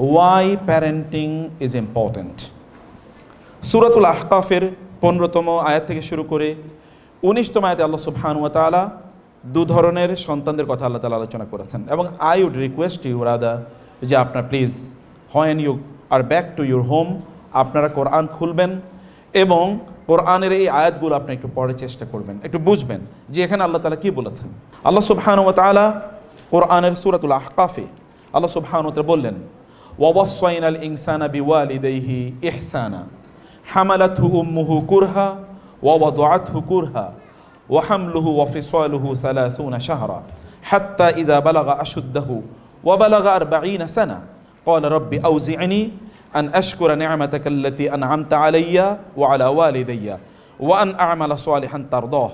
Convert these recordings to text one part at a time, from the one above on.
why parenting is important. সূরাতুল আহকাফের 15তম আয়াত থেকে শুরু করে 19তম আয়াতে আল্লাহ সুবহানাহু ওয়া তাআলা দু ধরনের সন্তানদের কথা আল্লাহ তাআলা আলোচনা করেছেন। এবং I would request you rather যে আপনারা please when you are back to your home আপনারা কোরআন খুলবেন এবং কোরআনের এই আয়াতগুলো আপনি একটু পড়ার চেষ্টা করবেন, একটু বুঝবেন যে এখানে আল্লাহ তাআলা কী বলেছেন। আল্লাহ সুবহানাহু ওয়া তাআলা কোরআনের সূরাতুল আহকাফে আল্লাহ সুবহানাহু ওয়া তাআলা বললেন, ওয়াওয়াসাইনাল ইনসানা বিওয়ালিদাইহি ইহসানা হামালাতহু উম্মুহু কুরহা ওয়া ওয়াদাআতহু কুরহা ওয়া হামলুহু ওয়া ফিসালুহু 30 শাহরা হাত্তা ইযা বালাগা আশুদ্দাহু ওয়া বালাগা 40 সানা ক্বালা রাব্বি আউজি'নি আন আশকুরা নি'মাতাকা আল্লাতী আন'আমতা আলাইয়া ওয়া আলা ওয়ালিদাইয়া ওয়া আন আ'মালা সালিহান তারদাহ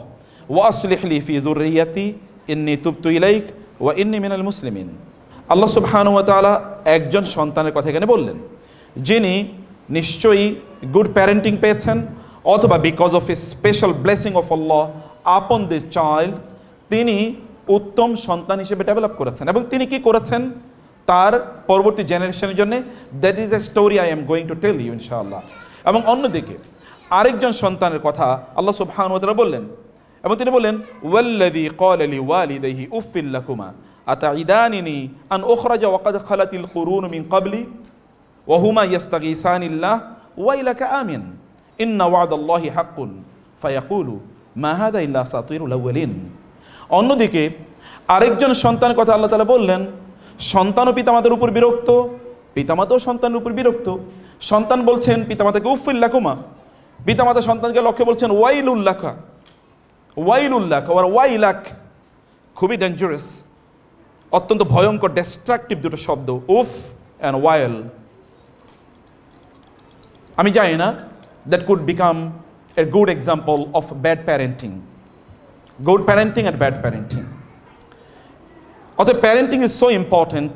ওয়া আসলিহ লি ফি যুররিয়্যাতি ইন্নী তুবতু ইলাইক ওয়া ইন্নী মিনাল মুসলিমিন। আল্লাহ সুবহানাহু ওয়া তাআলা একজন সন্তানের কথা এখানে বললেন, যিনি নিশ্চয়ই গুড প্যারেন্টিং পেয়েছেন অথবা because of a special blessing of Allah upon this child তিনি উত্তম সন্তান হিসেবে ডেভেলপ করেছেন। এবং তিনি কি করেছেন তার পরবর্তী জেনারেশনের জন্য, that is a story I am going to tell you ইনশাআল্লাহ। এবং অন্যদিকে আরেকজন সন্তানের কথা আল্লাহ সুবহানাহু ওয়া তাআলা বললেন এবং তিনি বললেন, ওয়াল্লাযী ক্বালা লিওয়ালিদাইহি উফিল লাকুমা আতাইদানিনি আন উখরাজা ওয়া ক্বাদ খালাতিল কুরুন মিন ক্বাবলি ওয়া হুমা ইস্তাগীসানিল্লাহ ওয়াইলাকা আমিন ইন্না ওয়া'দাল্লাহি হাক্কুন ফায়াকুলু মা হাযা ইল্লা আসাতিরুল আউয়ালিন। অন্যদিকে আরেকজন সন্তানের কথা আল্লাহ তাআলা বললেন, সন্তানও পিতামাতার উপর বিরক্ত, পিতামাতাও সন্তানের উপর বিরক্ত। সন্তান বলছেন পিতামাতাকে উফিল লাকুমা, পিতামাতা সন্তানকে লক্ষ্যে বলছেন ওয়াইলুল লাকা, ওয়াইলুল লাকা ওয়া ওয়াইলাক। খুবই ডেঞ্জারাস, অত্যন্ত ভয়ঙ্কর, ডিস্ট্রাকটিভ দুটো শব্দ, উফ অ্যান্ড ওয়াইল। আমি জানি না, that could become a good example of bad parenting, good parenting and bad parenting. অতএব প্যারেন্টিং ইজ সো ইম্পর্টেন্ট